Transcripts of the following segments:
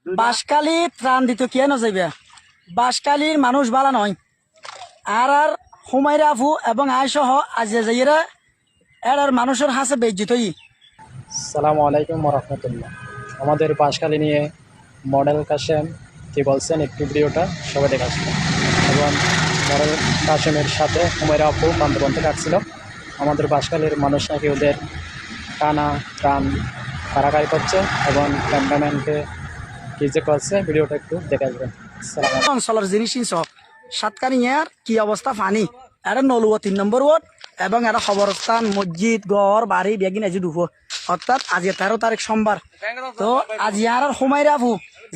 বাঁশখালী ত্রাণ দিত কেন যাইবে বাঁশখালীর মানুষ বালা নয় আর হুমায়রা আফু এবং আয়সহ আজিয়া যাইয়েরা এর মানুষের হাসে বেজ্জিত সালামু আলাইকুম রহমতুল্লাহ। আমাদের বাঁশখালী নিয়ে মডেল কাশেম কি বলছেন একটু ভিডিওটা সবাই দেখে আসলো এবং মডেল কাশেমের সাথে হুমায়রা আপু বান্ধবন্ধে ডাকছিল। আমাদের বাঁশখালীর মানুষ নাকি ওদের টানা টান কারাকারি করছে এবং ক্যামেরাম্যানকে কি যে করছে ভিডিওটা একটু দেখে আসবেন। অঞ্চলের জিনিস সাতকানিয়ার কি অবস্থা ফানি এটা নলুয়া 3 নম্বর ওয়ার্ড এবং এটা খবরস্থান মসজিদ গড় বাড়ি বেগিন আজি ডুবো অর্থাৎ আজ 13 তারিখ সোমবার। তো আজ আর হুমায়রা আফু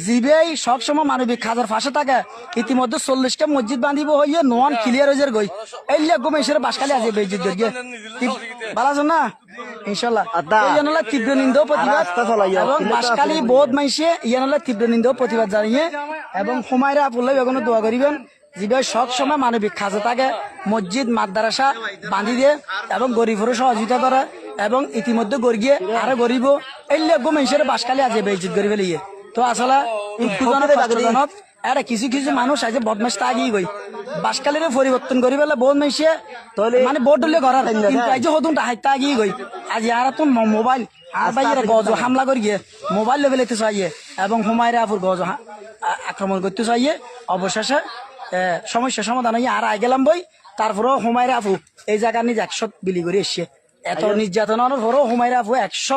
জিবেই সবসময় মানবিক খাজার ফাঁসে থাকে ইতিমধ্যে 40টা মসজিদ বাঁধিব হইয়ে নোয়ান ক্লিয়ার হয়ে গই এই গমেশের বাসখালী আজ বেজিত গিয়ে ভালো আছো না ইনশাল্লাহ তীব্র নিন্দা প্রতিবাদ এবং বাসখালী বোধ মাইসে ইয়ানলা তীব্র নিন্দা প্রতিবাদ জানিয়ে এবং হুমায়রা আফুল্লাহ এখনো দোয়া করিবেন জিবে সব সময় মানবিক খাজা থাকে মসজিদ মাদ্রাসা বাঁধি দিয়ে এবং গরিবের সহযোগিতা করে এবং ইতিমধ্যে গরিয়ে আরো গরিব এই গমেশের বাসখালী আজ বেজিত গরিবে লিয়ে তো আসলে এটা কিছু কিছু মানুষ আজ বদমাস আগিয়ে গই বাসখালীর পরিবর্তন করি পেলে বোধ মাইসে মানে বোর্ড হলে ঘর হতুন হাইতা আগিয়ে গই আজ আর তো মোবাইল আর বাইরে গজ হামলা করি গিয়ে মোবাইল লেভেল এতে চাইয়ে এবং হুমায়রা আফুর গজ আক্রমণ করতে চাইয়ে অবশেষে সমস্যার সমাধান হয়ে আর আই গেলাম বই তারপরেও হুমায়রা আফু এই জায়গার নিজে 100 বিলি করে এসছে এত নির্যাতনের পরেও হুমায়রা আফু 100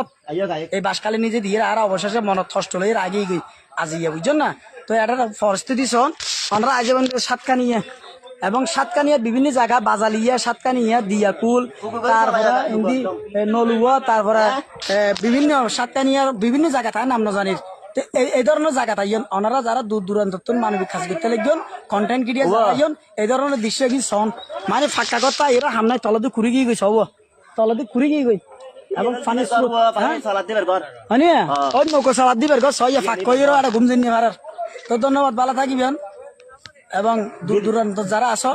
এই বাসখালী নিজে দিয়ে আর অবশেষে মনত কষ্ট লই আগেই গই আজিয়া বুঝছেন না। তো এটা পরিস্থিতি শোন আমরা আজ সাতকানিয়া এবং সাতকানিয়ার বিভিন্ন জায়গা বাজালিয়া সাতকানিয়া দিয়াকুল তারপরে নলুয়া তারপরে বিভিন্ন সাতকানিয়ার বিভিন্ন জায়গা তাই নাম না জানির এই ধরনের জায়গা তাই ওনারা যারা দূর দূরান্ত মানবিক কাজ করতে লাগবেন কন্টেন্ট ক্রিয়েট যাইন এই ধরনের দৃশ্য কি শোন মানে ফাঁকা কথা এরা হামনায় তলদি খুঁড়ি গিয়ে গেছে হব তলদি খুঁড়ি গিয়ে গই এবং পানি ওই নৌকো সালাদ দিবের গছ ফাঁক কইরও আর ঘুমজেন নিয়ে মারার। তো ধন্যবাদ ভালো থাকিবেন এবং দূর দূরান্ত যারা আসো